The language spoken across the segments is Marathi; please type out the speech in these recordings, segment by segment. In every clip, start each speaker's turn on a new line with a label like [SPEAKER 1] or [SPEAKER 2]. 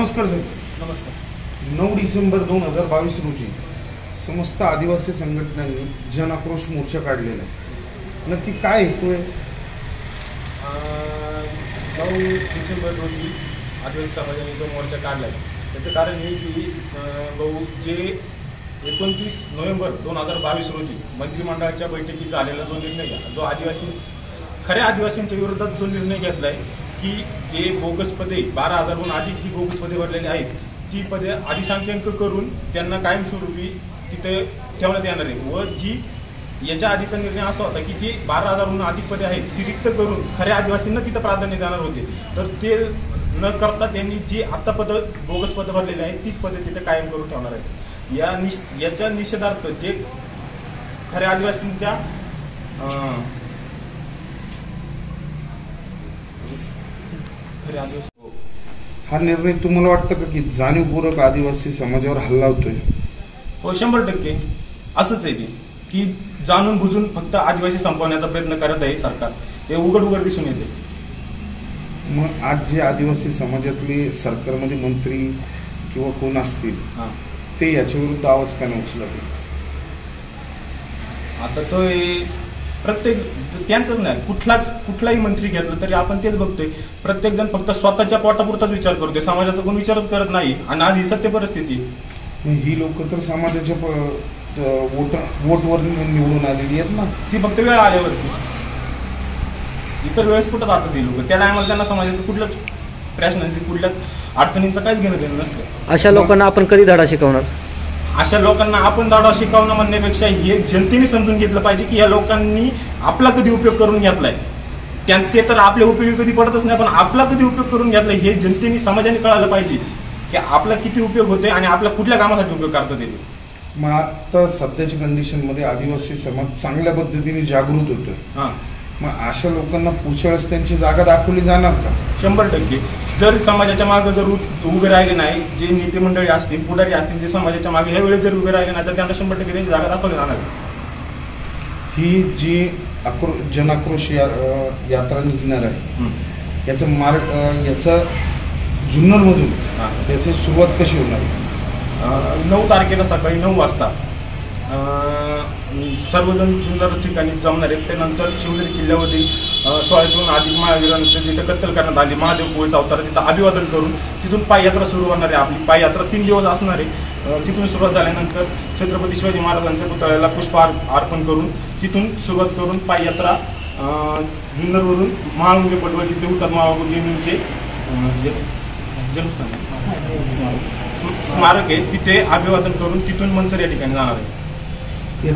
[SPEAKER 1] नमस्कार सर.
[SPEAKER 2] नमस्कार.
[SPEAKER 1] 9 डिसेंबर 2022 रोजी समस्त आदिवासी संघटनांनी जन आक्रोश मोर्चा काढलेला आहे. नक्की काय हेतू आहे?
[SPEAKER 2] 9 डिसेंबर रोजी आदिवासी समाजाने जो मोर्चा काढला आहे त्याचं कारण हे की जे 29 नोव्हेंबर 2022 रोजी मंत्रिमंडळाच्या बैठकीत झालेला जो निर्णय जो खऱ्या आदिवासींच्या विरोधात जो निर्णय घेतलाय की जे बोगस पदे 12,000हून अधिक जी बोगस पदे भरलेली आहेत ती पदे अधिसंख्याक करून त्यांना कायमस्वरूपी तिथे ठेवण्यात येणार आहे व जी याच्या आधीचा निर्णय असा होता की ती 12,000हून अधिक पदे आहेत ती रिक्त करून खऱ्या आदिवासींना तिथं प्राधान्य देणार होते. तर ते न करता त्यांनी जी आता बोगस पदं भरलेली आहेत तीच पदे तिथे कायम करून ठेवणार आहेत. याच्या निषेधार्थ जे खऱ्या आदिवासींच्या
[SPEAKER 1] हा निर्णय तुम्हाला वाटतं का की जाणीवपूर्वक आदिवासी समाजावर हल्ला होतोय?
[SPEAKER 2] हो, 100% असंच आहे ते की जाणून बुजून फक्त आदिवासी संपवण्याचा प्रयत्न करत आहे सरकार. हे उघड दिसून येते.
[SPEAKER 1] मग आज जे आदिवासी समाजातले सरकारमध्ये मंत्री किंवा कोण असतील ते याच्या विरुद्ध आवाज का नाही उचलत?
[SPEAKER 2] आता तो प्रत्येक त्यांचंच नाही कुठलाही मंत्री घेतलं तरी आपण तेच बघतोय. प्रत्येक जण फक्त स्वतःच्या पोटापुरताच विचार करतोय, समाजाचा कोण विचारच करत नाही. आणि आज ही सत्य परिस्थिती.
[SPEAKER 1] ही लोक तर समाजाच्या वोटवर निवडून आलेली आहेत ना.
[SPEAKER 2] ती फक्त वेळ आल्यावरती. इतर वेळेस कुठं जातात ही लोक? त्या टायमाला त्यांना समाजाचं कुठल्याच प्रश्नांची कुठल्याच अडचणींचं काहीच घेणं देणं नसतं.
[SPEAKER 3] अशा लोकांना आपण कधी धडा शिकवणार?
[SPEAKER 2] अशा लोकांना आपण धडा शिकवणं म्हणण्यापेक्षा हे जनतेने समजून घेतलं पाहिजे की या लोकांनी आपला कधी उपयोग करून घेतलाय. ते तर आपल्या उपयोगी कधी पडतच नाही, पण आपला कधी उपयोग करून घेतलाय हे जनतेने समाजाने कळायला पाहिजे की आपला किती उपयोग होतोय आणि आपला कुठल्या कामासाठी उपयोग करतात येते.
[SPEAKER 1] मग आता सध्याच्या कंडिशन मध्ये आदिवासी समाज चांगल्या पद्धतीने जागृत होतोय. मग अशा लोकांना पुढच्या वेळेस त्यांची जागा दाखवली जाणार का?
[SPEAKER 2] 100%. जर समाजाच्या मागे जर उभे राहिले नाही, जे नेते मंडळी असतील, पुढारी असतील, जे समाजाच्या मागे ह्या वेळेस जर उभे राहिले नाही तर त्यांना 100% त्यांची जागा दाखवली जाणार.
[SPEAKER 1] ही जी जनाक्रोश यात्रा निघणार आहे याचा मार्ग जुन्नर मधून त्याची सुरुवात कशी होणार आहे?
[SPEAKER 2] 9 तारखेला सकाळी 9 वाजता सर्वजण जुन्नर ठिकाणी जमणार आहेत. त्यानंतर शिवनेरी किल्ल्यावरील 1600हून अधिक महावीरांचं जिथे कत्तल करण्यात आली महादेव कोळीचा अवतार तिथं अभिवादन करून तिथून पाययात्रा सुरू होणार आहे. आपली पाययात्रा 3 दिवस असणार आहे. तिथून सुरुवात झाल्यानंतर छत्रपती शिवाजी महाराजांच्या पुतळ्याला पुष्प अर्पण करून तिथून सुरुवात करून पाययात्रा जुन्नरवरून महाळुंगे पटवळ जिथे हुतात्मा बाळासाहेबांचे स्मारक आहे तिथे अभिवादन करून तिथून मनसर या ठिकाणी जाणार आहे.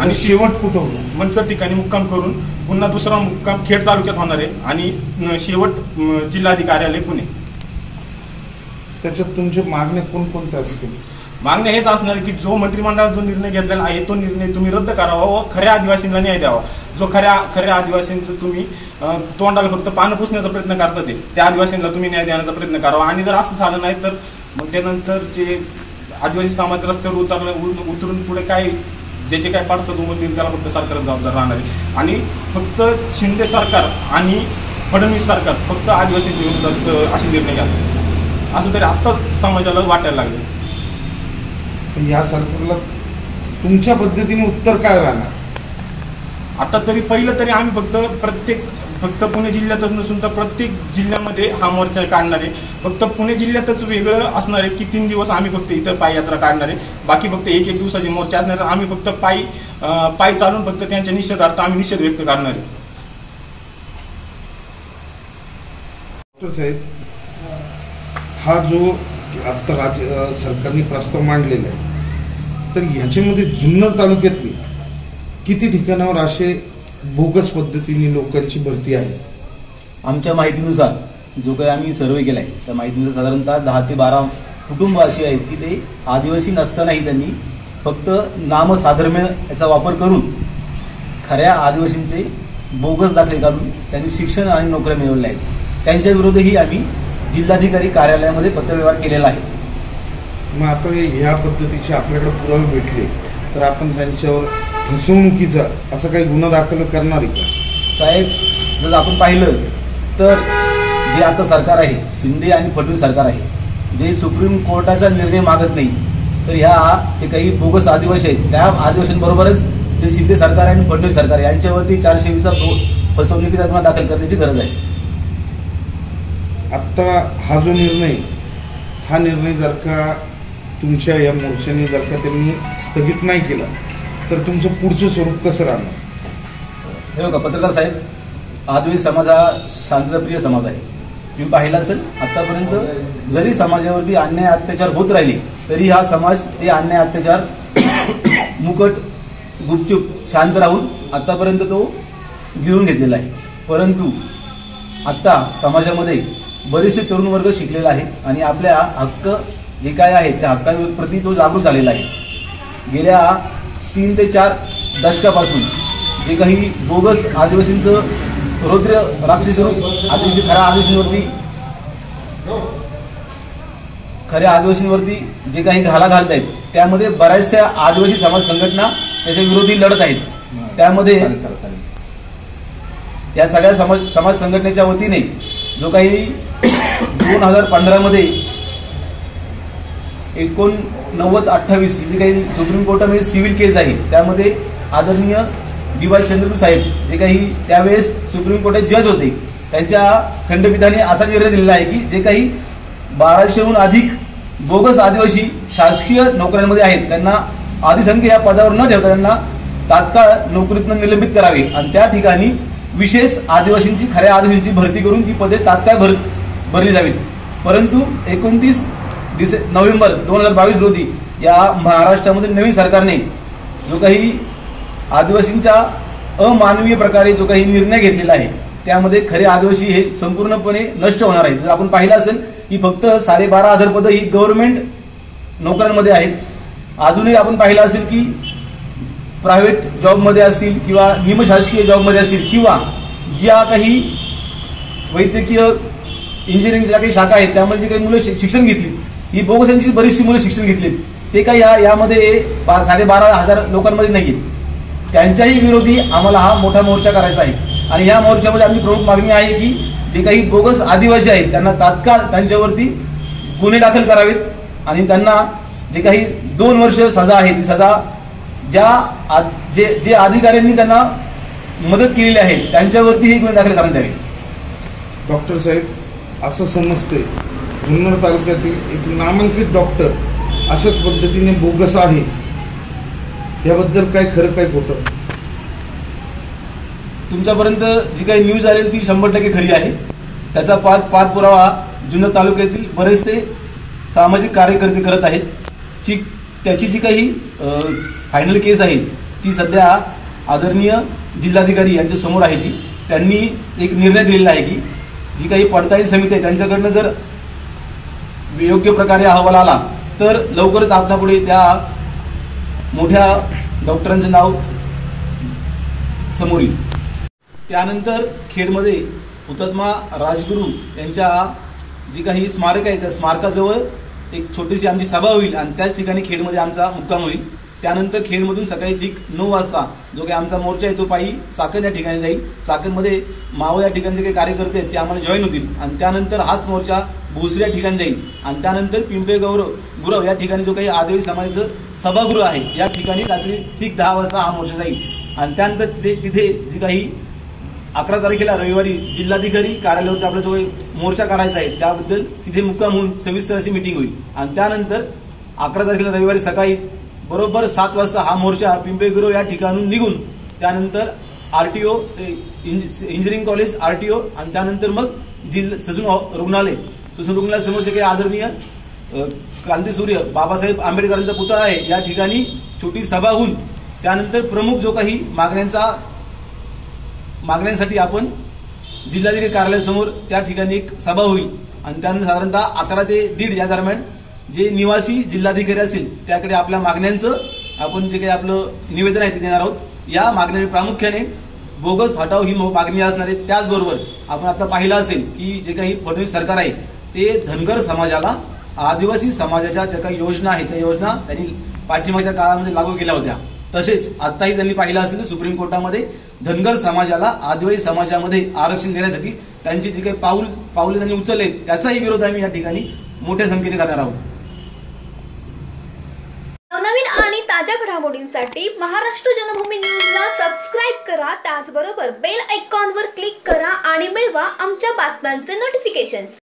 [SPEAKER 1] आणि शेवट कुठं?
[SPEAKER 2] मनसर ठिकाणी मुक्काम करून पुन्हा दुसरा मुक्काम खेड तालुक्यात होणार आहे आणि शेवट जिल्हाधिकारी कार्यालय पुणे.
[SPEAKER 1] त्याच्यात तुमच्या मागण्या कोणकोणत्या असतील?
[SPEAKER 2] मागण्या हेच असणार की जो मंत्रिमंडळात जो निर्णय घेतलेला आहे तो निर्णय तुम्ही रद्द करावा व खऱ्या आदिवासींना न्याय द्यावा. जो खऱ्या आदिवासींचं तुम्ही तोंडाला फक्त पानं पुसण्याचा प्रयत्न करतात त्या आदिवासींना तुम्ही न्याय देण्याचा प्रयत्न करावा. आणि जर असं झालं नाही तर मग त्यानंतर जे आदिवासी समाज रस्त्यावर उतरून पुढे काय ज्याचे काय पाडसद उमटतील त्याला फक्त सरकार जबाबदार राहणार आहे. आणि फक्त शिंदे सरकार आणि फडणवीस सरकार फक्त आदिवासींच्या विरोधात असे निर्णय घ्या असं तरी आता समाजाला वाटायला लागलं.
[SPEAKER 1] या सरकारला तुमच्या पद्धतीने उत्तर काय राहणार?
[SPEAKER 2] आता तरी पहिलं तरी आम्ही फक्त पुणे जिल्ह्यातच नसून तर प्रत्येक जिल्ह्यामध्ये हा मोर्चा काढणार आहे. फक्त पुणे जिल्ह्यातच वेगळं असणार आहे की 3 दिवस आम्ही फक्त इथं पाययात्रा काढणार आहे. बाकी फक्त एक दिवसाचे मोर्चा असणार आहे. आम्ही फक्त पायी चालून फक्त त्यांच्या निषेधार्थ आम्ही निषेध व्यक्त करणार आहे.
[SPEAKER 1] डॉक्टर साहेब, हा जो आता सरकारने प्रस्ताव मांडलेला आहे तर ह्याच्यामध्ये जुन्नर तालुक्यातली किती ठिकाणावर असे बोगस पद्धतीने लोकांची भरती आहे?
[SPEAKER 4] आमच्या माहितीनुसार जो काही आम्ही सर्वे केलाय त्या माहितीनुसार साधारणतः 10 ते 12 कुटुंब अशी आहेत की ते आदिवासी नसतानाही त्यांनी फक्त नामसाधर्म्य याचा वापर करून खऱ्या आदिवासींचे बोगस दाखले काढून त्यांनी शिक्षण आणि नोकऱ्या मिळवल्या आहेत. त्यांच्या विरोधही आम्ही जिल्हाधिकारी कार्यालयामध्ये पत्रव्यवहार केलेला आहे.
[SPEAKER 1] मग आता ह्या पद्धतीचे आपल्याकडे पुरावे भेटले तर आपण त्यांच्यावर फसवणुकीचा असं काही गुन्हा दाखल करणार आहे का?
[SPEAKER 4] साहेब, जर आपण पाहिलं तर जे आता सरकार आहे शिंदे आणि फडणवीस सरकार आहे जे सुप्रीम कोर्टाचा निर्णय मागत नाही, तर ह्या जे काही बोगस आदिवासी आहेत त्या आदिवासींबरोबरच जे शिंदे सरकार आणि फडणवीस सरकार यांच्यावरती 420 फसवणुकीचा गुन्हा दाखल करण्याची गरज आहे.
[SPEAKER 1] आता हा जो निर्णय जर का तुमच्या या मोर्चाने जर का त्यांनी स्थगित नाही केला तर तुमचं पुढचं स्वरूप कसं राहणार?
[SPEAKER 4] हे बघा पत्रकार साहेब, आदिवासी समाज हा शांतताप्रिय समाज आहे. तुम्ही पाहिला असेल आतापर्यंत जरी समाजावरती अन्याय अत्याचार होत राहिले तरी हा समाज हे अन्याय अत्याचार मुकट गुपचूप शांत राहून आतापर्यंत तो गिळून घेतलेला आहे. परंतु आता समाजामध्ये बरेचसे तरुण वर्ग शिकलेला आहे आणि आपल्या हक्क जे काय आहे त्या हक्कांप्रती तो जागृत झालेला आहे. गेल्या 3 ते 4 दशकापासून जे काही बोगस आदिवासींचं रौद्र राक्षसी स्वरूप खऱ्या आदिवासींवरती जे काही घाला घालत आहेत त्यामध्ये बऱ्याचशा आदिवासी समाज संघटना त्याच्या विरोधी लढत आहेत. त्यामध्ये या सगळ्या समाज संघटनेच्या वतीने जो काही 2015 मध्ये 89-28 जी काही सुप्रीम कोर्टामध्ये सिव्हिल केस आहे त्यामध्ये आदरणीय डी.वाय. चंद्रचूड साहेब जे काही त्यावेळेस सुप्रीम कोर्टात जज होते त्यांच्या खंडपीठाने असा निर्णय दिलेला आहे की जे काही 1200हून अधिक बोगस आदिवासी शासकीय नोकऱ्यांमध्ये आहेत त्यांना आदिसंख्य या पदावर न ठेवता त्यांना तात्काळ नोकरीतून निलंबित करावे आणि त्या ठिकाणी विशेष आदिवासींची खऱ्या आदिवासींची भरती करून ती पदे तात्काळ भरली जावीत. परंतु 29 नोव्हेंबर 2022 रोजी या महाराष्ट्रामधील नवीन सरकारने जो काही आदिवासींच्या अमानवीय प्रकारे जो काही निर्णय घेतलेला आहे त्यामध्ये खरे आदिवासी हे संपूर्णपणे नष्ट होणार आहेत. जर आपण पाहिलं असेल की फक्त 12,500 पदं ही गव्हर्नमेंट नोकऱ्यांमध्ये आहेत. अजूनही आपण पाहिलं असेल की प्रायव्हेट जॉबमध्ये असतील किंवा निमशासकीय जॉबमध्ये असतील किंवा ज्या काही वैद्यकीय इंजिनिअरिंगच्या काही शाखा आहेत त्यामध्ये जी काही मुलं शिक्षण घेतली ही बोगसांची बरीचशी मुलं शिक्षण घेतलीत ते काही यामध्ये 12,500 लोकांमध्ये नाहीये. त्यांच्याही विरोधी आम्हाला हा मोठा मोर्चा करायचा आहे आणि या मोर्चामध्ये आमची प्रमुख मागणी आहे की जे काही बोगस आदिवासी आहेत त्यांना तात्काळ त्यांच्यावरती गुन्हे दाखल करावेत आणि त्यांना जे काही 2 वर्ष सजा आहे ती सजा जे अधिकाऱ्यांनी त्यांना मदत केलेली आहे त्यांच्यावरती हे गुन्हे दाखल करण्यात यावे.
[SPEAKER 1] डॉक्टर साहेब, असं समजते जुन्नर तालुक्यातील एक नामांकित डॉक्टर अशाच पद्धतीने बोगस आहे, याबद्दल काय खरं काय खोटं?
[SPEAKER 4] तुमच्यापर्यंत जी काही न्यूज आली ती 100% खरी आहे. त्याचा पाठपुरावा जुन्नर तालुक्यातील बरेचसे सामाजिक कार्यकर्ते करत आहेत. त्याची जी काही फायनल केस आहे ती सध्या आदरणीय जिल्हाधिकारी यांच्या समोर आहे. त्यांनी एक निर्णय दिलेला आहे की जी काही पडताळणी समिती आहे त्यांच्याकडनं जर योग्य प्रकारे अहवाल आला तर लवकरच आपल्यापुढे त्या मोठ्या डॉक्टरांचं नाव समोर येईल. त्यानंतर खेडमध्ये हुतात्मा राजगुरू यांच्या जी काही स्मारक आहे त्या स्मारकाजवळ एक छोटीशी आमची सभा होईल आणि त्याच ठिकाणी खेडमध्ये आमचा मुक्काम होईल. त्यानंतर खेडमधून सकाळी ठीक 9 वाजता जो काही आमचा मोर्चा आहे तो पायी चाकण या ठिकाणी जाईल. चाकणमध्ये मावळ या ठिकाणचे काही कार्यकर्ते आहेत ते आम्हाला जॉईन होतील आणि त्यानंतर हाच मोर्चा भोसरी या ठिकाणी जाईल आणि त्यानंतर पिंपळे गुरव या ठिकाणी जो काही आदिवासी समाजाचं सभागृह आहे या ठिकाणी रात्री ठीक 10 वाजता हा मोर्चा जाईल आणि त्यानंतर तिथे जी काही 11 तारखेला रविवारी जिल्हाधिकारी कार्यालयावरती आपला जो मोर्चा करायचा आहे त्याबद्दल तिथे मुक्काम होऊन सविस्तर अशी मिटिंग होईल आणि त्यानंतर 11 तारखेला रविवारी सकाळी बरोबर 7 वाजता हा मोर्चा पिंपळे गुरव या ठिकाणून निघून त्यानंतर आरटीओ इंजिनिअरिंग कॉलेज आरटीओ आणि त्यानंतर मग ससून रुग्णालयासमोर जे काही आदरणीय क्रांतीसूर्य बाबासाहेब आंबेडकरांचा पुतळा आहे या ठिकाणी छोटी सभा होऊन त्यानंतर प्रमुख जो काही मागण्यांसाठी आपण जिल्हाधिकारी कार्यालयासमोर त्या ठिकाणी एक सभा होईल आणि त्यानंतर साधारणतः 11 ते 1:30 या दरम्यान जे निवासी जिल्हाधिकारी असतील त्याकडे आपल्या मागण्यांचं आपण जे काही आपलं निवेदन आहे ते देणार आहोत. या मागण्या प्रामुख्याने बोगस हटाव ही मागणी असणार आहे. त्याचबरोबर आपण आता पाहिलं असेल की जे काही फडणवीस सरकार आहे ते धनगर समाजाला आदिवासी समाजाच्या ज्या काही योजना आहेत त्या योजना त्यांनी पाठिंबाच्या काळामध्ये लागू केल्या होत्या तसेच आताही त्यांनी पाहिलं असेल सुप्रीम कोर्टामध्ये धनगर समाजाला आदिवासी समाजामध्ये आरक्षण देण्यासाठी त्यांची जी काही पावले त्यांनी उचलले त्याचाही विरोध आम्ही या ठिकाणी मोठ्या संख्येने करणार आहोत.
[SPEAKER 5] नवनवीन आणि ताज्या घडामोडींसाठी महाराष्ट्र जनभूमी न्यूजला सबस्क्राईब करा. त्याचबरोबर बेल आयकॉनवर क्लिक करा आणि मिळवा आमच्या बातम्यांचे नोटिफिकेशन्स.